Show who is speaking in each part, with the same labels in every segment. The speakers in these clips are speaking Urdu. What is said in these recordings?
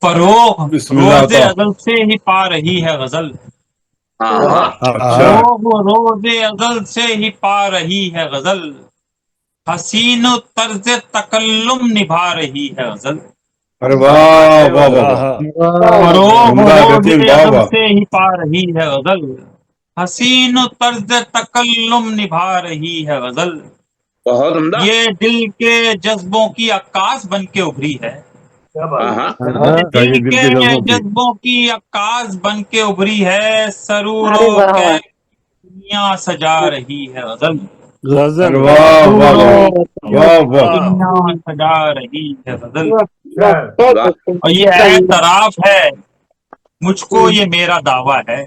Speaker 1: فروغ
Speaker 2: بسم اللہ
Speaker 1: روز
Speaker 2: عطا۔
Speaker 1: ازل سے ہی پا رہی ہے غزل،
Speaker 2: اچھا
Speaker 1: فروغ روز ازل سے ہی پا رہی ہے غزل، حسین و طرز تکلم نبھا رہی ہے غزل،
Speaker 2: ارے واہ واہ واہ واہ،
Speaker 1: فروغ
Speaker 2: عمدہ
Speaker 1: روز
Speaker 2: بہترین، واہ
Speaker 1: ازل
Speaker 2: واہ۔
Speaker 1: سے ہی پا رہی ہے غزل، حسین و طرز تکلم نبھا رہی ہے غزل،
Speaker 3: بہت عمدہ۔
Speaker 1: یہ دل کے جذبوں کی عکاس بن کے ابھری ہے،
Speaker 2: یہ
Speaker 1: دل
Speaker 2: دل
Speaker 1: کے
Speaker 2: کے جذبوں کی
Speaker 1: جذبوں کی عکاس بن کے ابھری ہے، سرور
Speaker 4: ارے
Speaker 1: و
Speaker 4: واہ واہ
Speaker 1: کیف دنیا سجا رہی ہے غزل،
Speaker 2: ارے واہ واہ
Speaker 1: سرور و
Speaker 2: واہ
Speaker 1: کیف
Speaker 2: واہ واہ۔
Speaker 1: دنیا سجا رہی ہے غزل،
Speaker 3: واہ
Speaker 1: اور یہ اعتراف ہے مجھ کو، یہ میرا دعویٰ ہے،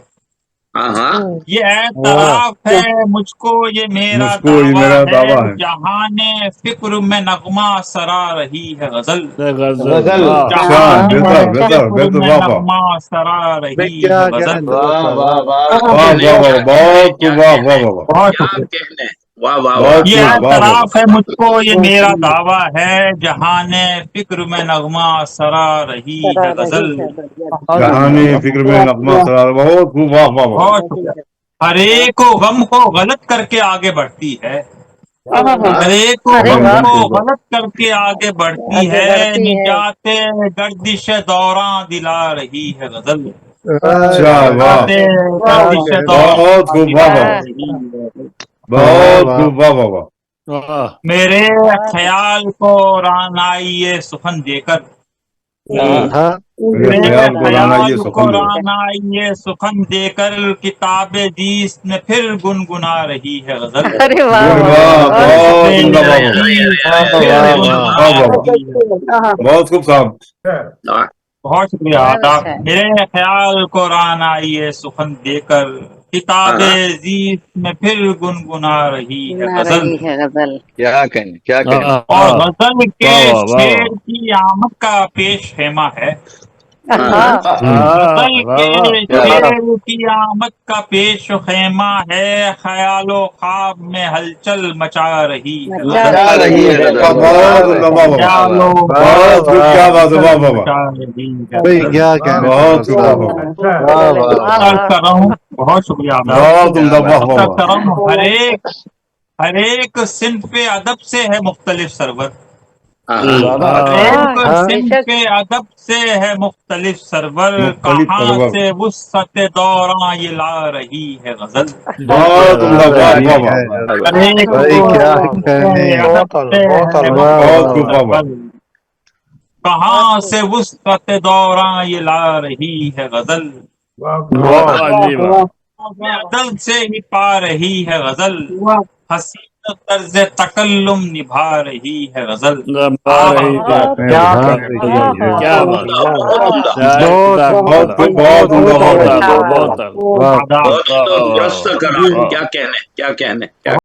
Speaker 1: یہ اعتراف ہے مجھ کو، یہ میرا
Speaker 2: مجھ کو یہ
Speaker 1: دعویٰ
Speaker 2: میرا
Speaker 1: ہے،
Speaker 2: دعویٰ ہے۔
Speaker 1: جہان فکر میں نغمہ سرا رہی ہے غزل،
Speaker 5: غزل
Speaker 2: اچھا،
Speaker 1: جہان
Speaker 2: بہتر بہتر
Speaker 1: فکر
Speaker 2: بہتر،
Speaker 1: میں
Speaker 2: واہ واہ
Speaker 1: نغمہ سرا رہی ہے غزل۔
Speaker 3: واہ واہ واہ،
Speaker 2: واہ
Speaker 3: چلیں
Speaker 2: واہ
Speaker 3: کیا
Speaker 2: واہ،
Speaker 3: کہنے
Speaker 2: بہت
Speaker 3: کیا
Speaker 2: خوب، واہ
Speaker 3: کہنے
Speaker 2: واہ واہ واہ،
Speaker 1: بہت
Speaker 3: کیا
Speaker 1: شکریہ۔
Speaker 3: کہنے، واہ واہ واہ
Speaker 2: بہت
Speaker 1: یہ
Speaker 2: خوب، واہ واہ
Speaker 1: اعتراف ہے
Speaker 2: واہ۔
Speaker 1: مجھ کو، یہ میرا دعویٰ ہے، جہان فکر میں نغمہ سرا رہی ہے غزل۔
Speaker 2: جہانی فکر میں نغمہ سرا، بہت خوب، واہ واہ واہ۔
Speaker 1: بہت شکریہ۔ ہر ایک غم کو غلط کر کے آگے بڑھتی ہے، ہر ایک
Speaker 4: ارے
Speaker 1: غم
Speaker 4: واہ،
Speaker 1: کو غلط کر کے آگے بڑھتی
Speaker 4: آگے
Speaker 1: ہے،
Speaker 4: بڑھتی ہے،
Speaker 1: نجات گردش دوراں دلا رہی ہے غزل،
Speaker 2: اچھا، واہ،
Speaker 1: نجات گردش
Speaker 2: بہت
Speaker 1: دوراں
Speaker 2: خوب، واہ
Speaker 1: دلا
Speaker 2: واہ،
Speaker 1: رہی ہے غزل۔
Speaker 2: بہت خوب، واہ واہ واہ۔
Speaker 1: میرے خیال کو رانائی سخن دے کر،
Speaker 2: میرے
Speaker 1: میرے
Speaker 2: خیال کو رانا یہ
Speaker 1: خیال کو
Speaker 2: سخن دے۔
Speaker 1: رانائی سخن دے کر، کتاب جیس میں پھر گنگنا رہی ہے غزل،
Speaker 4: ارے واہ
Speaker 2: ارے
Speaker 4: واہ
Speaker 2: واہ،
Speaker 4: واہ،
Speaker 2: بہت
Speaker 1: کتاب
Speaker 2: عمدہ، واہ واہ واہ،
Speaker 1: جیس میں
Speaker 3: ارے
Speaker 1: پھر
Speaker 3: ارے واہ
Speaker 1: گنگنا
Speaker 2: واہ
Speaker 3: واہ
Speaker 2: واہ واہ،
Speaker 1: رہی ہے۔
Speaker 2: بہت خوب صاحب۔
Speaker 3: واہ،
Speaker 1: بہت شکریہ
Speaker 4: بہت
Speaker 1: آداب۔
Speaker 4: اچھا ہے،
Speaker 1: میرے خیال کو رانائی سخن دے کر، کتاب جیس میں پھر گنگنا رہی ہے
Speaker 4: سنا
Speaker 1: غزل،
Speaker 4: رہی ہے غزل۔
Speaker 3: کیا کہنے کیا کہنے۔
Speaker 1: اور غزل کے
Speaker 2: واہ واہ واہ
Speaker 1: شعر
Speaker 2: واہ۔
Speaker 1: کی آمد کا پیش خیمہ ہے،
Speaker 4: ہاں،
Speaker 1: غزل کے
Speaker 3: کیا بات،
Speaker 1: شعر کی آمد کا پیش خیمہ ہے، خیال و خواب میں ہلچل مچا رہی ہے
Speaker 4: مچا
Speaker 1: غزل،
Speaker 3: مچا
Speaker 4: رہی
Speaker 3: رہی
Speaker 4: ہے
Speaker 3: ہے
Speaker 4: غزل،
Speaker 3: غزل،
Speaker 2: بہت عمدہ، واہ واہ واہ،
Speaker 1: خیال و
Speaker 2: بہت خوب، کیا بات ہے، واہ واہ
Speaker 1: ہلچل
Speaker 2: واہ،
Speaker 1: مچا رہی ہے غزل۔
Speaker 2: بہت خوب، واہ واہ واہ،
Speaker 1: اختر کرم، بہت شکریہ آداب۔
Speaker 2: بہت عمدہ، واہ واہ
Speaker 1: اختر
Speaker 2: واہ۔
Speaker 1: کرم ہر ایک صنف ادب سے ہے مختلف سرور، ہر ایک
Speaker 4: بے
Speaker 1: صنف
Speaker 4: شک،
Speaker 1: ادب سے ہے مختلف سرور،
Speaker 2: مختلف
Speaker 1: کہاں
Speaker 2: سرور،
Speaker 1: سے وسعت دوراں یہ لا رہی ہے غزل،
Speaker 2: بہت عمدہ، واہ واہ واہ،
Speaker 1: ہر ایک ادب سے ہے
Speaker 2: بہت
Speaker 1: مختلف
Speaker 2: خوب، واہ واہ،
Speaker 1: سرور، کہاں سے وسعت دوراں یہ لا رہی ہے غزل، عدل سے ہی پا رہی ہے غزل، حسین طرز تکلم نبھا رہی ہے غزل۔
Speaker 2: کیا
Speaker 3: عمدہ بہت عمدہ،
Speaker 2: بہت خوب، بہت عمدہ، واہ واہ واہ،
Speaker 1: آداب۔
Speaker 3: بہت عمدہ، درست کلام، کیا کہنے کیا کہنے کیا